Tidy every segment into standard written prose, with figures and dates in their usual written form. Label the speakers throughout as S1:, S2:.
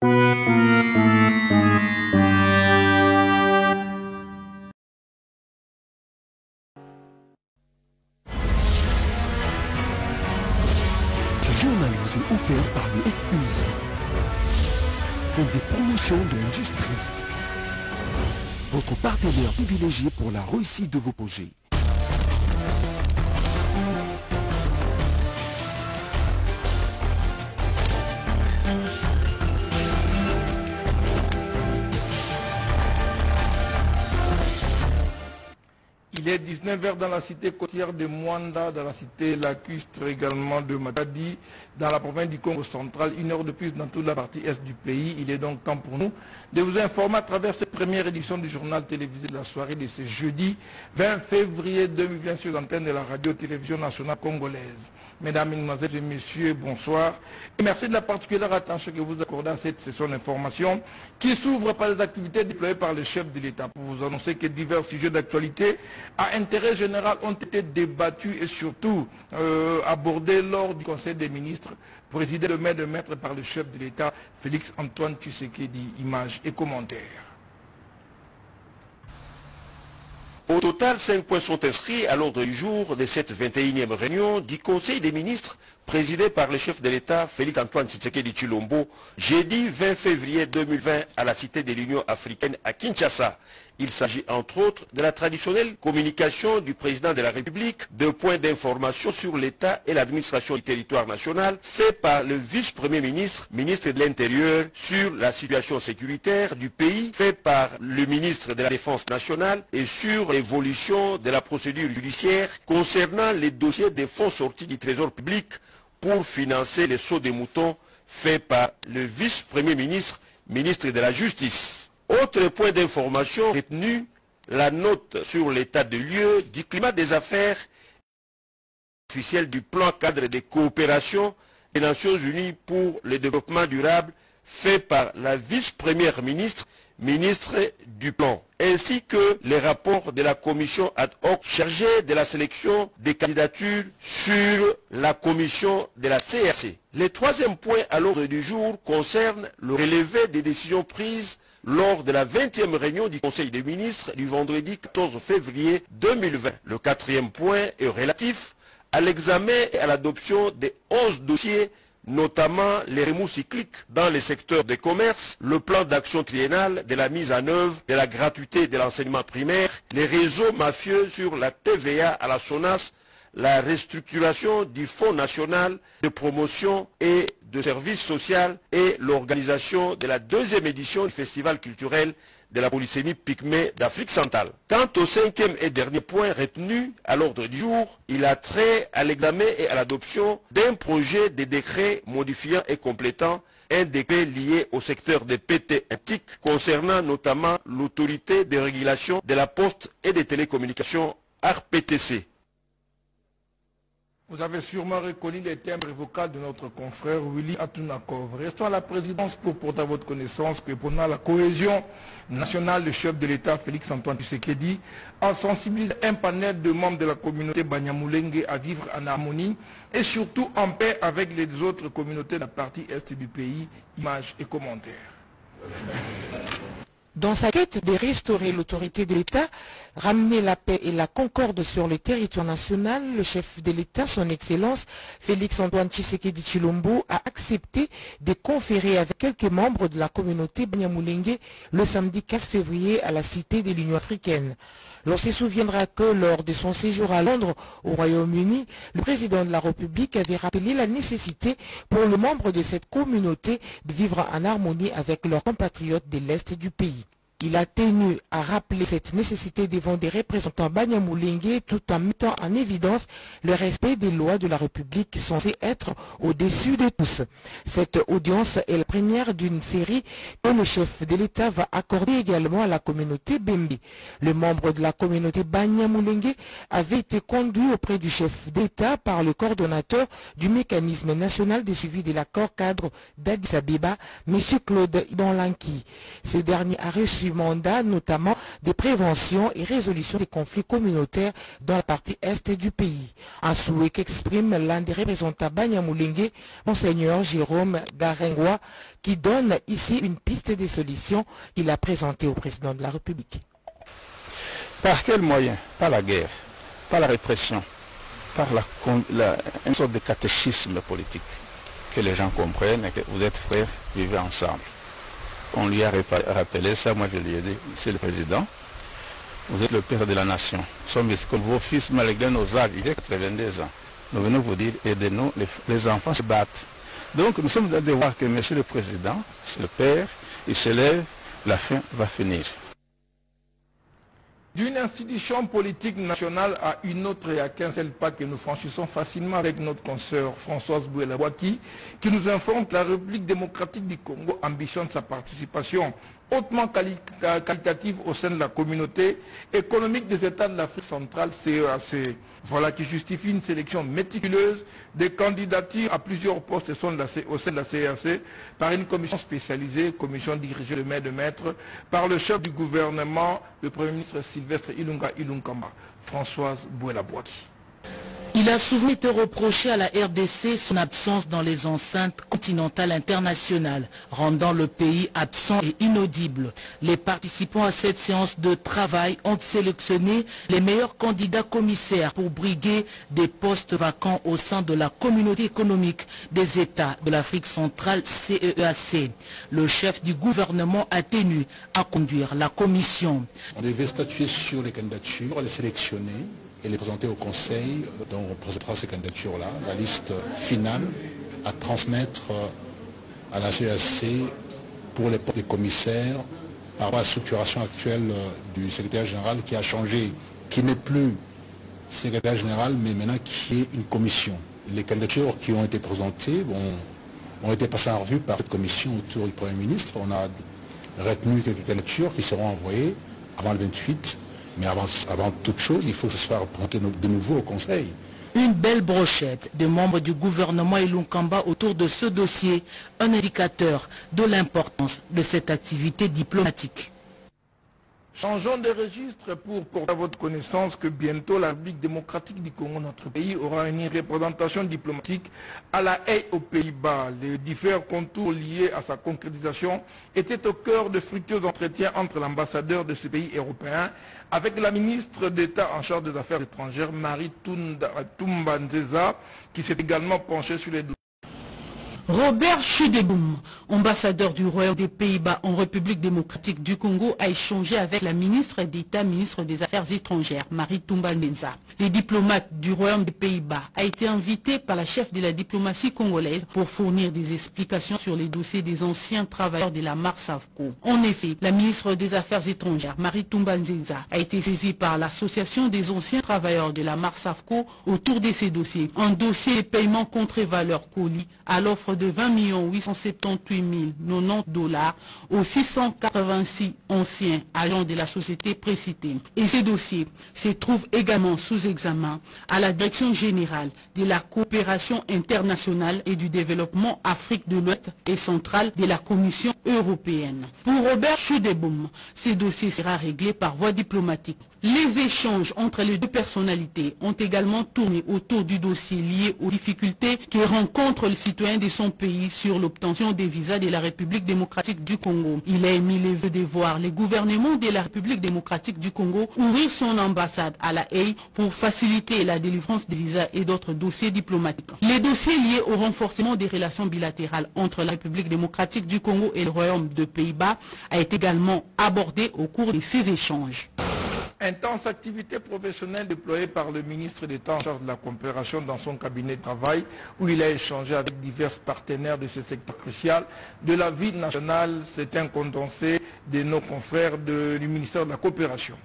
S1: Ce journal vous est offert par le FPI, Fonds de promotion de l'industrie, votre partenaire privilégié pour la réussite de vos projets.
S2: Il est 19h dans la cité côtière de Mwanda, dans la cité lacustre également de Matadi, dans la province du Congo central, 1 heure de plus dans toute la partie est du pays. Il est donc temps pour nous de vous informer à travers cette première édition du journal télévisé de la soirée de ce jeudi 20 février 2020 sur l'antenne de la radio-télévision nationale congolaise. Mesdames, Mesdemoiselles et Messieurs, bonsoir. Et merci de la particulière attention que vous accordez à cette session d'information qui s'ouvre par les activités déployées par le chef de l'État. Pour vous annoncer que divers sujets d'actualité à intérêt général ont été débattus et surtout abordés lors du Conseil des ministres, présidé de main de maître par le chef de l'État, Félix Antoine Tshisekedi. Images et commentaires.
S3: Au total, 5 points sont inscrits à l'ordre du jour de cette 21e réunion du Conseil des ministres présidé par le chef de l'État, Félix Antoine Tshisekedi Tshilombo, jeudi 20 février 2020 à la Cité de l'Union africaine à Kinshasa. Il s'agit entre autres de la traditionnelle communication du président de la République, de points d'information sur l'État et l'administration du territoire national, fait par le vice-premier ministre, ministre de l'Intérieur, sur la situation sécuritaire du pays, fait par le ministre de la Défense nationale et sur l'évolution de la procédure judiciaire concernant les dossiers des fonds sortis du Trésor public pour financer les sauts des moutons, fait par le vice-premier ministre, ministre de la Justice. Autre point d'information retenu, la note sur l'état de lieu du climat des affaires officiel du plan cadre de coopération des Nations Unies pour le développement durable fait par la vice-première ministre, ministre du plan, ainsi que les rapports de la commission ad hoc chargée de la sélection des candidatures sur la commission de la CRC. Le troisième point à l'ordre du jour concerne le relevé des décisions prises lors de la 20e réunion du Conseil des ministres du vendredi 14 février 2020. Le quatrième point est relatif à l'examen et à l'adoption des 11 dossiers, notamment les remous cycliques dans les secteurs des commerces, le plan d'action triennal de la mise en œuvre de la gratuité de l'enseignement primaire, les réseaux mafieux sur la TVA à la SONAS, la restructuration du Fonds national de promotion et de services sociaux et l'organisation de la 2e édition du Festival culturel de la polysémie pygmée d'Afrique centrale. Quant au 5e et dernier point retenu à l'ordre du jour, il a trait à l'examen et à l'adoption d'un projet de décret modifiant et complétant un décret lié au secteur des PT TIC concernant notamment l'autorité de régulation de la poste et des télécommunications RPTC.
S2: Vous avez sûrement reconnu les timbres vocaux de notre confrère Willy Atunakov. Restons à la présidence pour porter à votre connaissance que pendant la cohésion nationale, le chef de l'État, Félix Antoine Tshisekedi, a sensibilisé un panel de membres de la communauté Banyamulenge à vivre en harmonie et surtout en paix avec les autres communautés de la partie est du pays. Images et commentaires.
S4: Dans sa quête de restaurer l'autorité de l'État, ramener la paix et la concorde sur le territoire national, le chef de l'État, son Excellence, Félix Antoine Tshisekedi Tshilombo, a accepté de conférer avec quelques membres de la communauté Banyamulenge le samedi 15 février à la Cité de l'Union africaine. L'on se souviendra que lors de son séjour à Londres, au Royaume-Uni, le président de la République avait rappelé la nécessité pour les membres de cette communauté de vivre en harmonie avec leurs compatriotes de l'Est du pays. Il a tenu à rappeler cette nécessité devant des représentants Banyamulenge tout en mettant en évidence le respect des lois de la République censées être au-dessus de tous. Cette audience est la première d'une série que le chef de l'État va accorder également à la communauté Bembe. Le membre de la communauté Banyamulenge avait été conduit auprès du chef d'État par le coordonnateur du mécanisme national de suivi de l'accord cadre d'Addis Abeba, M. Claude Idonlanki. Ce dernier a reçu du mandat, notamment des préventions et résolutions des conflits communautaires dans la partie est du pays. Un souhait qu'exprime l'un des représentants Banyamulenge, Monseigneur Jérôme Garengwa, qui donne ici une piste des solutions qu'il a présentées au président de la République.
S5: Par quels moyens? Par la guerre, par la répression, par une sorte de catéchisme politique, que les gens comprennent et que vous êtes frères, vivez ensemble. On lui a rappelé ça, moi je lui ai dit, c'est le président, vous êtes le père de la nation. Nous sommes comme vos fils, malgré nos âges, il y a 82 ans. Nous venons vous dire, aidez-nous, les enfants se battent. Donc nous sommes à devoir que monsieur le président, c'est le père, il se lève, la fin va finir.
S2: D'une institution politique nationale à une autre et à qu'un seul pas que nous franchissons facilement avec notre consoeur Françoise Bouelabouaki, qui nous informe que la République démocratique du Congo ambitionne sa participation hautement qualitative au sein de la communauté économique des États de l'Afrique centrale, CEAC. Voilà qui justifie une sélection méticuleuse des candidatures à plusieurs postes au sein de la CEAC par une commission spécialisée, commission dirigée de main de maître, par le chef du gouvernement, le Premier ministre Sylvestre Ilunga Ilunkamba, Françoise Bouelabouaki.
S6: Il a souvent été reproché à la RDC son absence dans les enceintes continentales internationales, rendant le pays absent et inaudible. Les participants à cette séance de travail ont sélectionné les meilleurs candidats commissaires pour briguer des postes vacants au sein de la communauté économique des États de l'Afrique centrale, CEAC. Le chef du gouvernement a tenu à conduire la commission.
S7: On devait statuer sur les candidatures, les sélectionner et les présenter au Conseil, dont on présentera ces candidatures-là, la liste finale à transmettre à la CEAC pour les postes des commissaires par rapport à la structuration actuelle du secrétaire général qui a changé, qui n'est plus secrétaire général, mais maintenant qui est une commission. Les candidatures qui ont été présentées ont été passées en revue par cette commission autour du Premier ministre. On a retenu quelques candidatures qui seront envoyées avant le 28. Mais avant toute chose, il faut que ce soit représenté de nouveau au Conseil.
S6: Une belle brochette des membres du gouvernement Ilunkamba autour de ce dossier, un indicateur de l'importance de cette activité diplomatique.
S2: Changeons de registre pour porter à votre connaissance que bientôt la République démocratique du Congo, notre pays, aura une représentation diplomatique à La Haye aux Pays-Bas. Les différents contours liés à sa concrétisation étaient au cœur de fructueux entretiens entre l'ambassadeur de ce pays européen avec la ministre d'État en charge des Affaires étrangères, Marie Tumbanzeza, qui s'est également penchée sur les dossiers.
S6: Robert Chudeboum, ambassadeur du Royaume des Pays-Bas en République démocratique du Congo, a échangé avec la ministre d'État, ministre des Affaires étrangères, Marie Tumbanzeza. Les diplomates du Royaume des Pays-Bas a été invité par la chef de la diplomatie congolaise pour fournir des explications sur les dossiers des anciens travailleurs de la Marsavco. En effet, la ministre des Affaires étrangères, Marie Tumbanzeza, a été saisie par l'association des anciens travailleurs de la Marsavco autour de ces dossiers. Un dossier de paiement contre valeur colis à l'offre de 20 878 090 $ aux 686 anciens agents de la société précitée. Et ces dossiers se trouvent également sous examen à la Direction générale de la coopération internationale et du développement Afrique de l'Ouest et centrale de la Commission européenne. Pour Robert Chudeboum, ces dossiers sera réglé par voie diplomatique. Les échanges entre les deux personnalités ont également tourné autour du dossier lié aux difficultés que rencontrent les citoyens de son pays sur l'obtention des visas de la République démocratique du Congo. Il a émis le vœu de voir le gouvernement de la République démocratique du Congo ouvrir son ambassade à La Haye pour faciliter la délivrance des visas et d'autres dossiers diplomatiques. Les dossiers liés au renforcement des relations bilatérales entre la République démocratique du Congo et le Royaume des Pays-Bas a été également abordé au cours de ces échanges.
S2: Intense activité professionnelle déployée par le ministre d'État en charge de la coopération dans son cabinet de travail, où il a échangé avec divers partenaires de ce secteur crucial de la vie nationale. C'est un condensé de nos confrères du ministère de la coopération.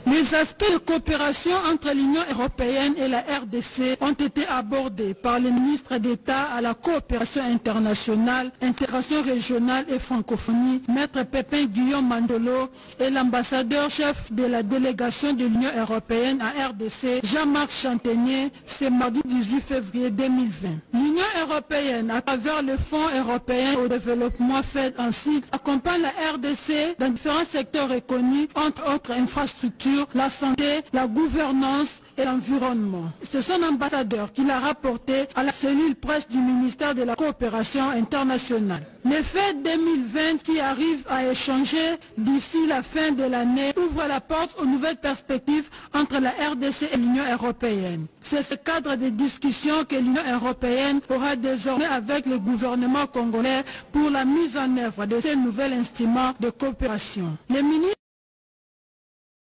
S6: Les
S8: Les aspects de coopération entre l'Union européenne et la RDC ont été abordés par les ministres d'État à la coopération internationale, intégration régionale et francophonie, Maître Pépin Guillaume Mandolo et l'ambassadeur chef de la délégation de l'Union européenne à RDC, Jean-Marc Chantenier, ce mardi 18 février 2020. L'Union européenne, à travers le Fonds européen au développement fait ainsi, accompagne la RDC dans différents secteurs reconnus, entre autres infrastructures, la santé, la gouvernance et l'environnement. C'est son ambassadeur qui l'a rapporté à la cellule presse du ministère de la Coopération internationale. Les fêtes 2020 qui arrivent à échanger d'ici la fin de l'année ouvrent la porte aux nouvelles perspectives entre la RDC et l'Union européenne. C'est ce cadre de discussion que l'Union européenne aura désormais avec le gouvernement congolais pour la mise en œuvre de ces nouveaux instruments de coopération. Les ministres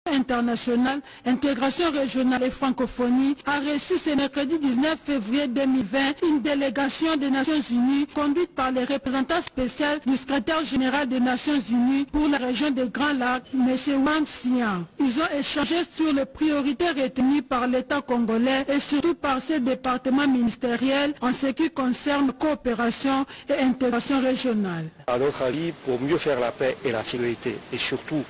S8: international, intégration régionale et francophonie a reçu ce mercredi 19 février 2020 une délégation des Nations Unies conduite par les représentants spéciaux du secrétaire général des Nations Unies pour la région des Grands Lacs, M. Wang Xian. Ils ont échangé sur les priorités retenues par l'État congolais et surtout par ses départements ministériels en ce qui concerne coopération et intégration régionale.
S9: À notre avis, pour mieux faire la paix et la sécurité et surtout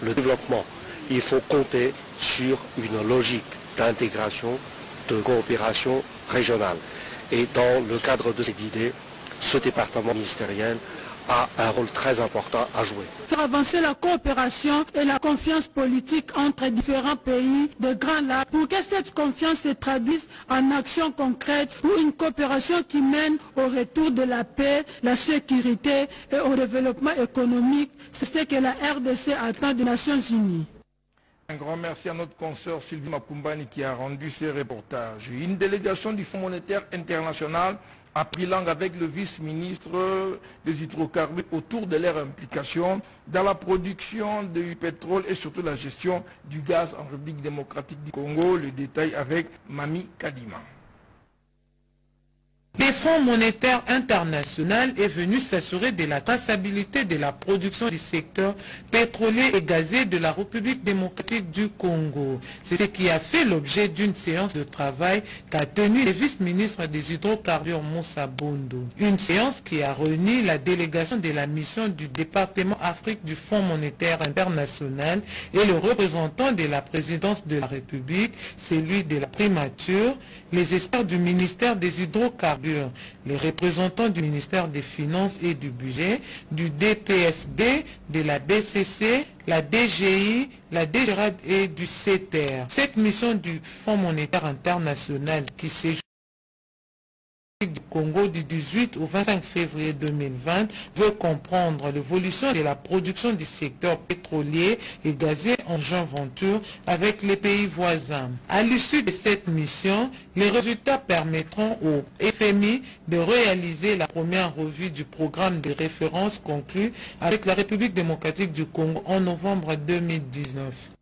S9: le développement, il faut compter sur une logique d'intégration, de coopération régionale. Et dans le cadre de cette idée, ce département ministériel a un rôle très important à jouer.
S8: Faire avancer la coopération et la confiance politique entre différents pays de Grands Lacs pour que cette confiance se traduise en actions concrètes ou une coopération qui mène au retour de la paix, la sécurité et au développement économique. C'est ce que la RDC attend des Nations Unies.
S2: Un grand merci à notre consoeur Sylvie Makumbani qui a rendu ces reportages. Une délégation du Fonds monétaire international a pris langue avec le vice-ministre des hydrocarbures autour de leur implication dans la production du pétrole et surtout la gestion du gaz en République démocratique du Congo. Le détail avec Mami Kadima.
S4: Le Fonds monétaire international est venu s'assurer de la traçabilité de la production du secteur pétrolier et gazier de la République démocratique du Congo. C'est ce qui a fait l'objet d'une séance de travail qu'a tenue le vice-ministre des hydrocarbures Moussa Bondo. Une séance qui a réuni la délégation de la mission du département Afrique du Fonds monétaire international et le représentant de la présidence de la République, celui de la primature, les experts du ministère des hydrocarbures, les représentants du ministère des Finances et du Budget, du DPSD, de la DCC, la DGI, la DGRAD et du CETER. Cette mission du Fonds monétaire international qui s'est du Congo du 18 au 25 février 2020 veut comprendre l'évolution de la production du secteur pétrolier et gazier en joint venture avec les pays voisins. À l'issue de cette mission, les résultats permettront au FMI de réaliser la première revue du programme de référence conclu avec la République démocratique du Congo en novembre 2019.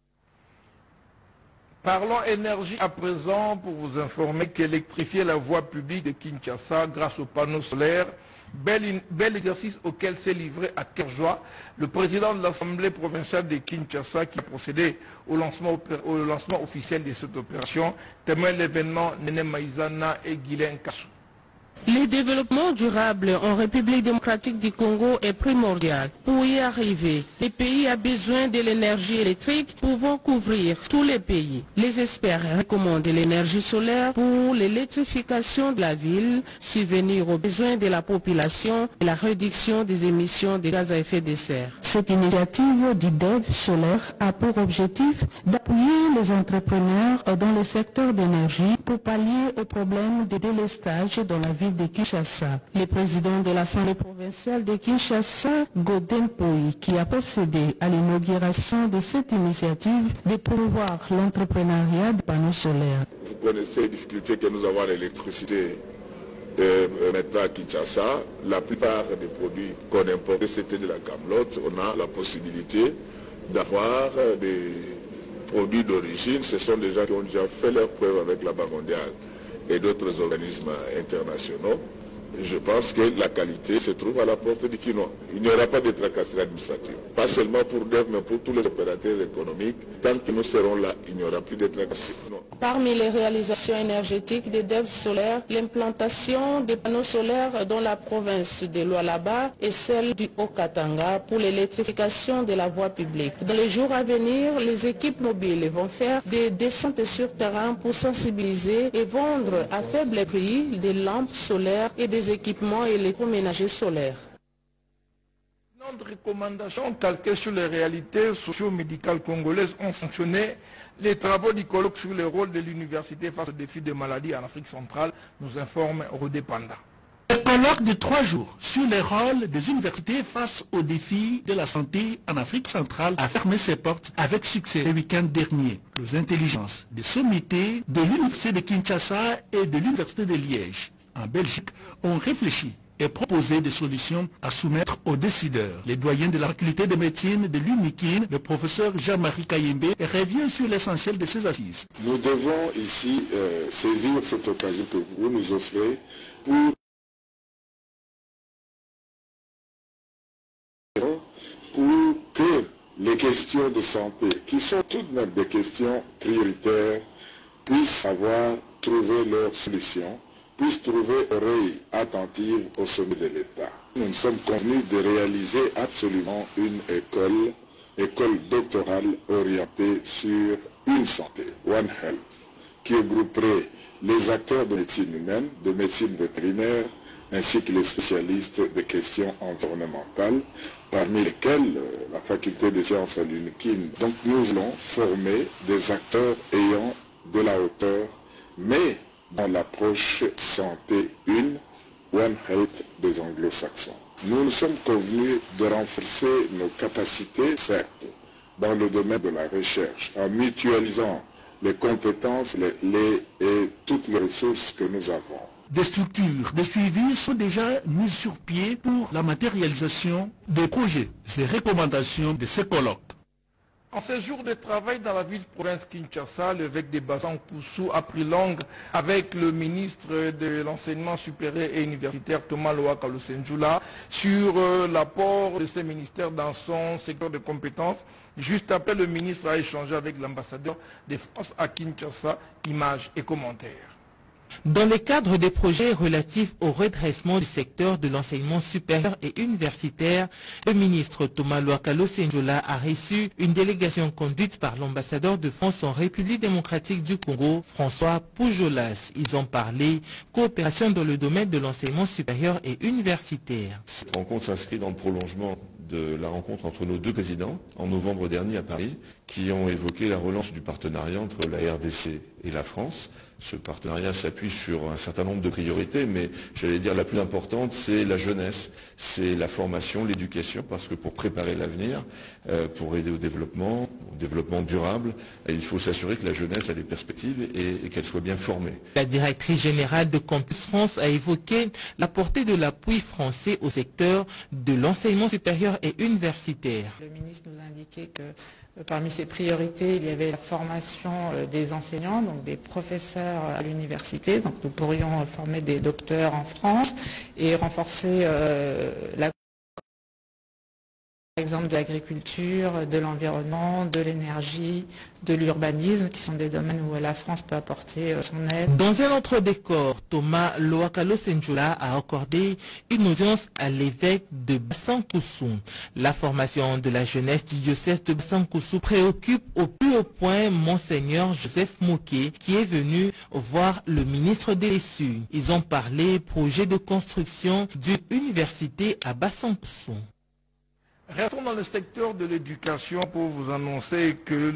S2: Parlons énergie à présent pour vous informer qu'électrifier la voie publique de Kinshasa grâce aux panneaux solaires, bel exercice auquel s'est livré à cœur joie le président de l'Assemblée provinciale de Kinshasa qui a procédé au lancement officiel de cette opération. Témoin l'événement Nene Maïzana et Guylain Kassou.
S10: Le développement durable en République démocratique du Congo est primordial. Pour y arriver, le pays a besoin de l'énergie électrique pouvant couvrir tous les pays. Les experts recommandent l'énergie solaire pour l'électrification de la ville, subvenir aux besoins de la population et la réduction des émissions de gaz à effet de serre.
S6: Cette initiative du DEV solaire a pour objectif d'appuyer les entrepreneurs dans le secteur d'énergie pour pallier aux problèmes de délestage dans la ville de Kinshasa. Le président de l'Assemblée provinciale de Kinshasa, Godin Poy, qui a procédé à l'inauguration de cette initiative de promouvoir l'entrepreneuriat de panneaux solaires.
S11: Vous connaissez les difficultés que nous avons à l'électricité maintenant à Kinshasa. La plupart des produits qu'on importe, c'était de la camelote. On a la possibilité d'avoir des produits d'origine. Ce sont des gens qui ont déjà fait leur preuve avec la Banque mondiale et d'autres organismes internationaux. Je pense que la qualité se trouve à la porte du quinoa. Il n'y aura pas de tracasserie administrative. Pas seulement pour DEF, mais pour tous les opérateurs économiques. Tant que nous serons là, il n'y aura plus de tracasserie.
S10: Parmi les réalisations énergétiques des DEF solaires, l'implantation des panneaux solaires dans la province de Lualaba et celle du Haut-Katanga pour l'électrification de la voie publique. Dans les jours à venir, les équipes mobiles vont faire des descentes sur terrain pour sensibiliser et vendre à faible prix des lampes solaires et des équipements électroménagers solaires.
S2: Notre recommandation calquée sur les réalités socio-médicales congolaises ont sanctionné les travaux du colloque sur le rôle de l'université face aux défis des maladies en Afrique centrale, nous informe Rodé Panda.
S12: Le colloque de 3 jours sur le rôle des universités face aux défis de la santé en Afrique centrale a fermé ses portes avec succès le week-end dernier. Les intelligences des sommités de l'université de Kinshasa et de l'université de Liège en Belgique ont réfléchi et proposé des solutions à soumettre aux décideurs. Les doyens de la faculté de médecine de l'UNIKIN, le professeur Jean-Marie Kayembe, revient sur l'essentiel de ces assises.
S11: Nous devons ici saisir cette occasion que vous nous offrez pour que les questions de santé, qui sont tout de même des questions prioritaires, puissent avoir trouvé leur solution, puissent trouver oreille attentive au sommet de l'État. Nous sommes convenus de réaliser absolument une école doctorale orientée sur une santé, One Health, qui regrouperait les acteurs de médecine humaine, de médecine vétérinaire, ainsi que les spécialistes des questions environnementales, parmi lesquels la faculté des sciences à l'UNIKIN. Donc nous voulons former des acteurs ayant de la hauteur, mais dans l'approche santé One Health des anglo-saxons. Nous nous sommes convenus de renforcer nos capacités, certes, dans le domaine de la recherche, en mutualisant les compétences et toutes les ressources que nous avons.
S12: Des structures de suivi sont déjà mises sur pied pour la matérialisation des projets et recommandations de ces colloques.
S2: En ce jour de travail dans la ville-province Kinshasa, l'évêque de Basan-Koussou a pris langue avec le ministre de l'Enseignement supérieur et universitaire Thomas Loaka Lusenjula sur l'apport de ce ministère dans son secteur de compétences. Juste après, le ministre a échangé avec l'ambassadeur de France à Kinshasa, images et commentaires.
S4: Dans le cadre des projets relatifs au redressement du secteur de l'enseignement supérieur et universitaire, le ministre Thomas Loaka Lusenjula a reçu une délégation conduite par l'ambassadeur de France en République démocratique du Congo, François Poujolas. Ils ont parlé coopération dans le domaine de l'enseignement supérieur et universitaire.
S3: Cette rencontre s'inscrit dans le prolongement de la rencontre entre nos deux présidents en novembre dernier à Paris, qui ont évoqué la relance du partenariat entre la RDC et la France. Ce partenariat s'appuie sur un certain nombre de priorités, mais j'allais dire la plus importante, c'est la jeunesse, c'est la formation, l'éducation, parce que pour préparer l'avenir, pour aider au développement durable, il faut s'assurer que la jeunesse a des perspectives et qu'elle soit bien formée.
S4: La directrice générale de Campus France a évoqué la portée de l'appui français au secteur de l'enseignement supérieur et universitaire.
S13: Le ministre nous a indiqué que parmi ses priorités, il y avait la formation des enseignants, donc des professeurs à l'université. Donc nous pourrions former des docteurs en France et renforcer par exemple de l'agriculture, de l'environnement, de l'énergie, de l'urbanisme, qui sont des domaines où la France peut apporter son aide.
S4: Dans un autre décor, Thomas Loaka Lusenjula a accordé une audience à l'évêque de Basan-Koussou. La formation de la jeunesse du diocèse de Basan-Koussou préoccupe au plus haut point Monseigneur Joseph Mouké, qui est venu voir le ministre des Lessus. Ils ont parlé projet de construction d'une université à Basan-Koussou.
S2: Restons dans le secteur de l'éducation pour vous annoncer que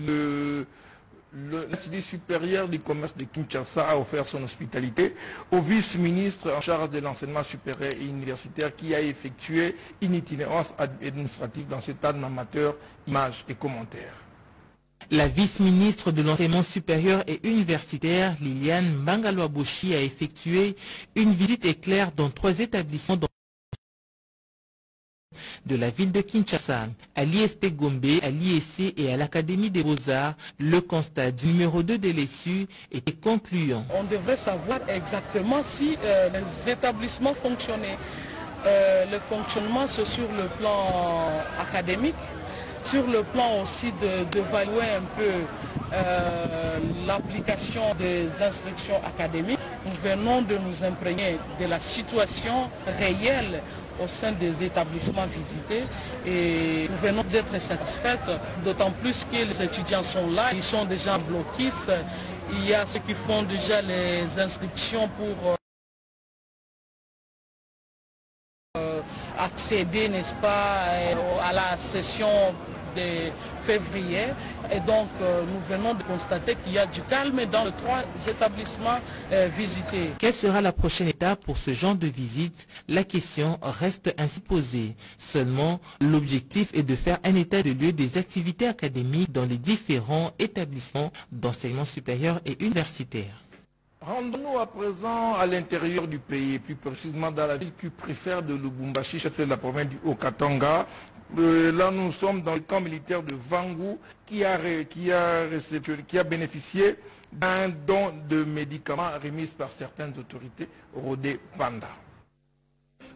S2: l'Institut supérieur du commerce de Kinshasa a offert son hospitalité au vice-ministre en charge de l'enseignement supérieur et universitaire qui a effectué une itinérance administrative dans ce stade amateur, images et commentaires.
S4: La vice-ministre de l'enseignement supérieur et universitaire, Liliane Mbangalwaboshi, a effectué une visite éclair dans 3 établissements de la ville de Kinshasa. À l'ISP Gombe, à l'IEC et à l'Académie des Beaux-Arts, le constat du numéro 2 de l'ESU était concluant.
S14: On devrait savoir exactement si les établissements fonctionnaient. Le fonctionnement, c'est sur le plan académique, sur le plan aussi d'évaluer un peu l'application des instructions académiques. Nous venons de nous imprégner de la situation réelle au sein des établissements visités et nous venons d'être satisfaites, d'autant plus que les étudiants sont là, ils sont déjà bloquistes. Il y a ceux qui font déjà les inscriptions pour accéder, n'est-ce pas, à la session de février. Et donc, nous venons de constater qu'il y a du calme dans les 3 établissements visités.
S4: Quelle sera la prochaine étape pour ce genre de visite? La question reste ainsi posée. Seulement, l'objectif est de faire un état de lieu des activités académiques dans les différents établissements d'enseignement supérieur et universitaire.
S2: Rendons-nous à présent à l'intérieur du pays, plus précisément dans la ville qui préfère de Lubumbashi, chef de la province du Haut-Katanga. Là, nous sommes dans le camp militaire de Vangu qui a bénéficié d'un don de médicaments remis par certaines autorités Rodé Panda.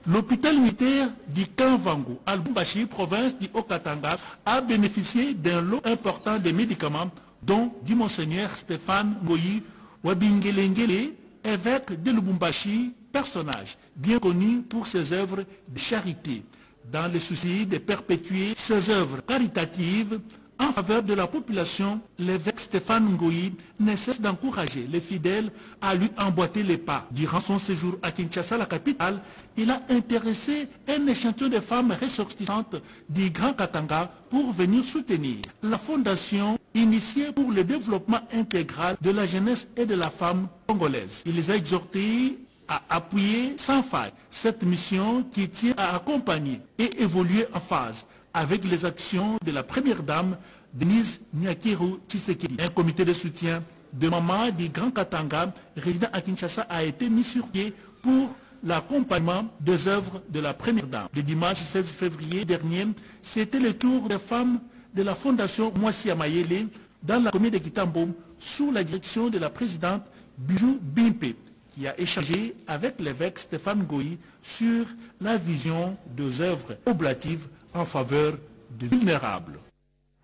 S12: L'hôpital militaire du camp Vangu, à Lubumbashi, province du Haut-Katanga, a bénéficié d'un lot important de médicaments, dont du monseigneur Stéphane Ngoyi Wabingelengele, évêque de Lubumbashi, personnage bien connu pour ses œuvres de charité. Dans le souci de perpétuer ses œuvres caritatives en faveur de la population, l'évêque Stéphane Ngoyi ne cesse d'encourager les fidèles à lui emboîter les pas. Durant son séjour à Kinshasa, la capitale, il a intéressé un échantillon de femmes ressortissantes du Grand Katanga pour venir soutenir la fondation initiée pour le développement intégral de la jeunesse et de la femme congolaise. Il les a exhortés à appuyer sans faille cette mission qui tient à accompagner et évoluer en phase avec les actions de la première dame Denise Nyakiru Tshisekedi. Un comité de soutien de mamans du Grand Katanga résident à Kinshasa a été mis sur pied pour l'accompagnement des œuvres de la première dame. Le dimanche 16 février dernier, c'était le tour des femmes de la fondation Mwasi Amayele dans la commune de Kitambo sous la direction de la présidente Bijou Bimpe, qui a échangé avec l'évêque Stéphane Ngoyi sur la vision des œuvres oblatives en faveur des vulnérables.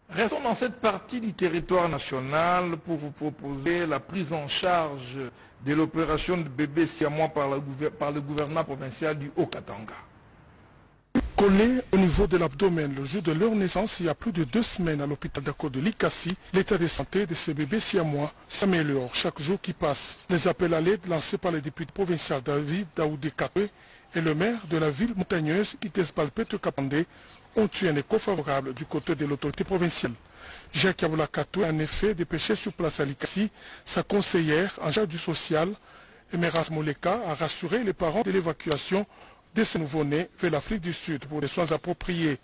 S2: Restons dans cette partie du territoire national pour vous proposer la prise en charge de l'opération de bébé siamois par le gouvernement provincial du Haut-Katanga.
S15: Collé au niveau de l'abdomen le jour de leur naissance, il y a plus de 2 semaines à l'hôpital d'accord de Likasi, l'état de santé de ces bébés siamois s'améliore chaque jour qui passe. Les appels à l'aide lancés par le député provincial David Daoudé Katwe et le maire de la ville montagneuse Itesbal Petro Kapande ont eu un écho favorable du côté de l'autorité provinciale. Jacques Yaboula Katwe a en effet dépêché sur place à Likasi sa conseillère en charge du social, Emeras Moleka, a rassuré les parents de l'évacuation de ces nouveau-nés vers l'Afrique du Sud pour des soins appropriés.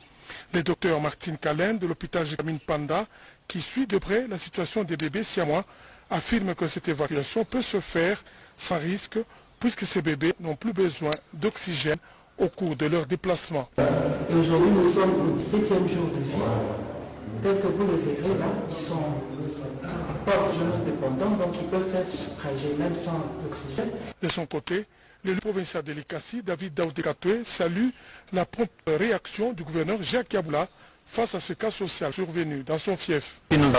S15: Le docteur Martine Kalen de l'hôpital Jécamine Panda, qui suit de près la situation des bébés siamois, affirme que cette évacuation peut se faire sans risque puisque ces bébés n'ont plus besoin d'oxygène au cours de leur déplacement.
S16: Aujourd'hui, nous sommes au 7e jour de vie. Tel que vous le verrez là, ils sont pas oxygéno dépendants, donc ils peuvent faire ce trajet même sans oxygène.
S15: De son côté, l'élu provincial de Likasi, David Daoudé Katwe, salue la prompte réaction du gouverneur Jacques Yaboula face à ce cas social survenu dans son fief.
S5: Nous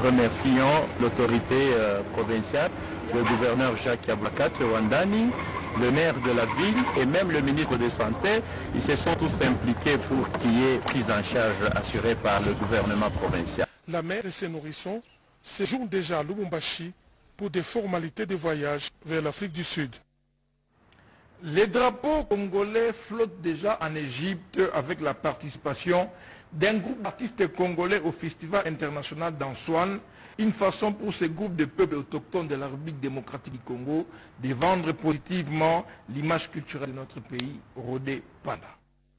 S5: remercions l'autorité provinciale, le gouverneur Jacques Yaboula Katwe Wandani, le maire de la ville et même le ministre de Santé. Ils se sont tous impliqués pour qu'il y ait prise en charge assurée par le gouvernement provincial.
S15: La mère et ses nourrissons séjournent déjà à Lubumbashi pour des formalités de voyage vers l'Afrique du Sud.
S2: Les drapeaux congolais flottent déjà en Égypte avec la participation d'un groupe d'artistes congolais au Festival international d'Ansoine, une façon pour ces groupes de peuples autochtones de la République démocratique du Congo de vendre positivement l'image culturelle de notre pays, Rodé Panda.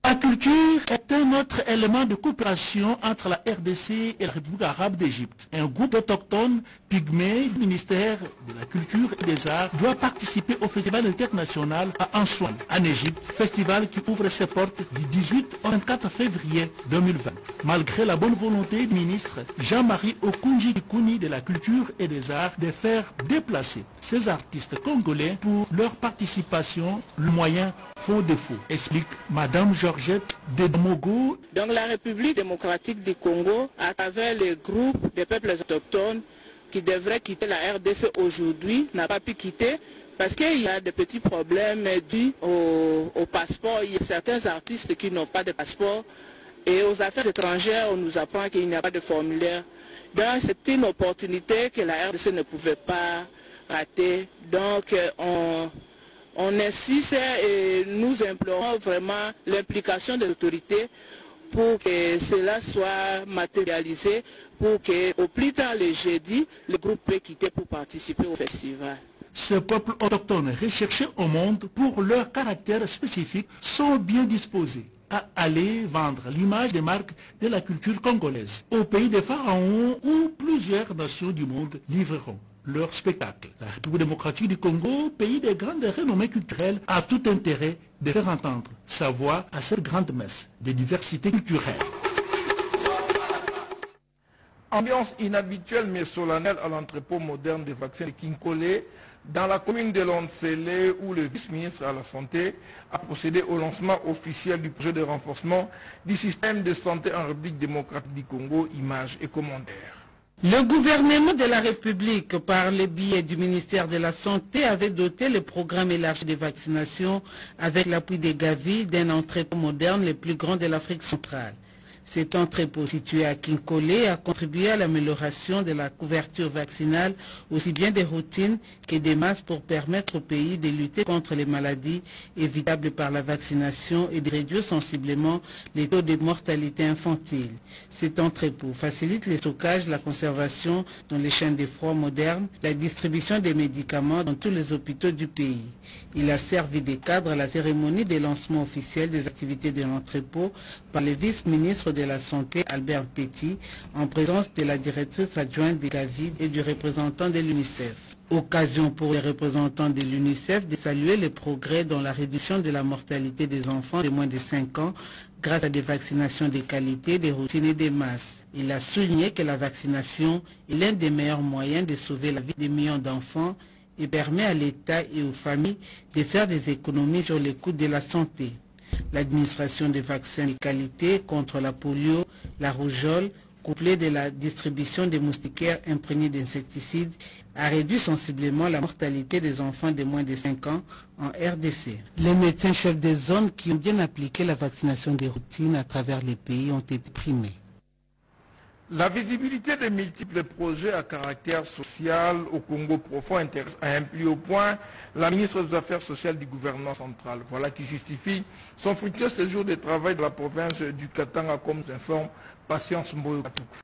S12: La culture est un autre élément de coopération entre la RDC et la République arabe d'Égypte. Un groupe autochtone, pygmée, du ministère de la Culture et des Arts, doit participer au Festival international à Ansoine, en Égypte, festival qui ouvre ses portes du 18 au 24 février 2020. Malgré la bonne volonté du ministre Jean-Marie Okunji-Kikouni de la Culture et des Arts de faire déplacer ces artistes congolais pour leur participation, le moyen font défaut, explique Madame Georgette Demogo.
S10: Donc la République démocratique du Congo, à travers les groupes des peuples autochtones qui devraient quitter la RDC aujourd'hui, n'a pas pu quitter parce qu'il y a des petits problèmes dus au passeport. Il y a certains artistes qui n'ont pas de passeport et aux affaires étrangères, on nous apprend qu'il n'y a pas de formulaire. Donc c'est une opportunité que la RDC ne pouvait pas rater. Donc on insiste et nous implorons vraiment l'implication de l'autorité pour que cela soit matérialisé, pour qu'au plus tard le jeudi, le groupe peut quitter pour participer au festival.
S12: Ces peuples autochtones recherchés au monde pour leur caractère spécifique sont bien disposés à aller vendre l'image des marques de la culture congolaise au pays des pharaons où plusieurs nations du monde livreront leur spectacle. La République démocratique du Congo, pays de grande renommée culturelle, a tout intérêt de faire entendre sa voix à cette grande messe de diversité culturelle.
S2: Ambiance inhabituelle mais solennelle à l'entrepôt moderne des vaccins de Kinkole, dans la commune de Lonsele, où le vice-ministre à la Santé a procédé au lancement officiel du projet de renforcement du système de santé en République démocratique du Congo, images et commentaires.
S6: Le gouvernement de la République, par le biais du ministère de la Santé, avait doté le programme élargi de vaccination avec l'appui des Gavi d'un entrepôt moderne le plus grand de l'Afrique centrale. Cet entrepôt situé à Kinkole a contribué à l'amélioration de la couverture vaccinale, aussi bien des routines que des masses pour permettre au pays de lutter contre les maladies évitables par la vaccination et de réduire sensiblement les taux de mortalité infantile. Cet entrepôt facilite le stockage, la conservation dans les chaînes de froid modernes, la distribution des médicaments dans tous les hôpitaux du pays. Il a servi de cadre à la cérémonie de lancement officiel des activités de l'entrepôt par le vice-ministre de la Santé, Albert Petit, en présence de la directrice adjointe des Gavi et du représentant de l'UNICEF. Occasion pour les représentants de l'UNICEF de saluer les progrès dans la réduction de la mortalité des enfants de moins de 5 ans grâce à des vaccinations de qualité, des routines et des masses. Il a souligné que la vaccination est l'un des meilleurs moyens de sauver la vie des millions d'enfants et permet à l'État et aux familles de faire des économies sur les coûts de la santé. L'administration des vaccins de qualité contre la polio, la rougeole, couplée de la distribution des moustiquaires imprégnés d'insecticides, a réduit sensiblement la mortalité des enfants de moins de 5 ans en RDC. Les médecins chefs des zones qui ont bien appliqué la vaccination des routines à travers les pays ont été primés.
S2: La visibilité des multiples projets à caractère social au Congo profond intéresse à un plus haut point la ministre des Affaires sociales du gouvernement central. Voilà qui justifie son futur séjour de travail de la province du Katanga, comme nous informe Patience Mboyo Katoukou.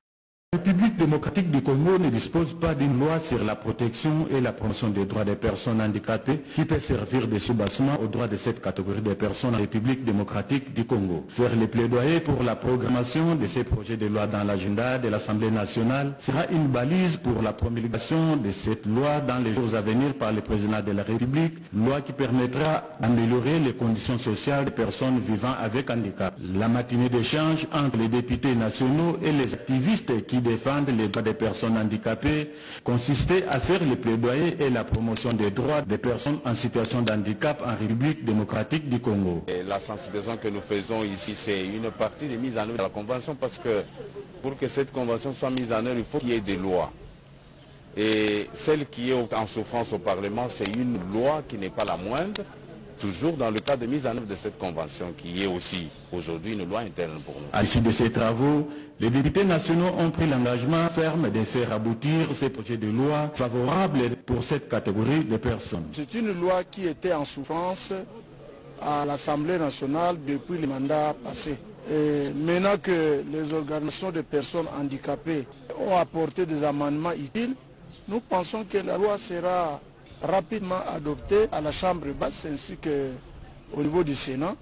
S17: La République démocratique du Congo ne dispose pas d'une loi sur la protection et la promotion des droits des personnes handicapées qui peut servir de soubassement aux droits de cette catégorie de personnes en République démocratique du Congo. Faire les plaidoyers pour la programmation de ces projets de loi dans l'agenda de l'Assemblée nationale sera une balise pour la promulgation de cette loi dans les jours à venir par le président de la République, loi qui permettra d'améliorer les conditions sociales des personnes vivant avec handicap. La matinée d'échange entre les députés nationaux et les activistes qui défendent les droits des personnes handicapées consistait à faire le plaidoyer et la promotion des droits des personnes en situation de handicap en République démocratique du Congo.
S5: Et la sensibilisation que nous faisons ici, c'est une partie de mise en œuvre de la Convention parce que pour que cette Convention soit mise en œuvre, il faut qu'il y ait des lois. Et celle qui est en souffrance au Parlement, c'est une loi qui n'est pas la moindre, toujours dans le cadre de mise en œuvre de cette convention, qui est aussi aujourd'hui une loi interne pour nous.
S17: À l'issue de ces travaux, les députés nationaux ont pris l'engagement ferme de faire aboutir ces projets de loi favorables pour cette catégorie de personnes.
S18: C'est une loi qui était en souffrance à l'Assemblée nationale depuis le mandat passé. Et maintenant que les organisations de personnes handicapées ont apporté des amendements utiles, nous pensons que la loi sera rapidement adoptée à la Chambre basse ainsi qu'au niveau du Sénat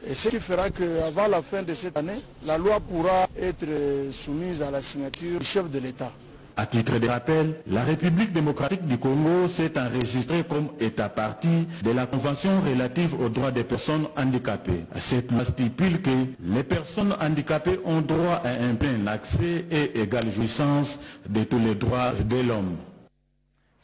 S18: Et ce qui fera qu'avant la fin de cette année, la loi pourra être soumise à la signature du chef de l'État.
S17: À titre de rappel, la République démocratique du Congo s'est enregistrée comme État partie de la Convention relative aux droits des personnes handicapées. Cette loi stipule que les personnes handicapées ont droit à un plein accès et égale jouissance de tous les droits de l'homme.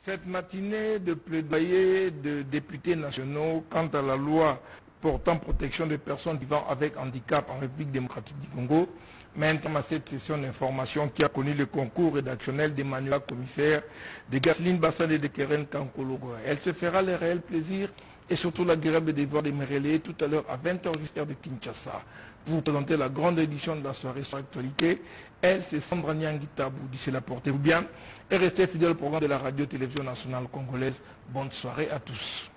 S2: Cette matinée de plaidoyer de députés nationaux quant à la loi portant protection des personnes vivant avec handicap en République démocratique du Congo, maintenant à cette session d'information qui a connu le concours rédactionnel d'Emmanuel Commissaire, de Gaseline Bassane et de Keren Kankologo. Elle se fera le réel plaisir et surtout l'agréable devoir de me relayer tout à l'heure à 20h jusqu'à de Kinshasa pour vous présenter la grande édition de la soirée sur l'actualité. Elle, c'est Sandra Nyangitabou. D'ici là, portez-vous bien et restez fidèles au programme de la radio-télévision nationale congolaise. Bonne soirée à tous.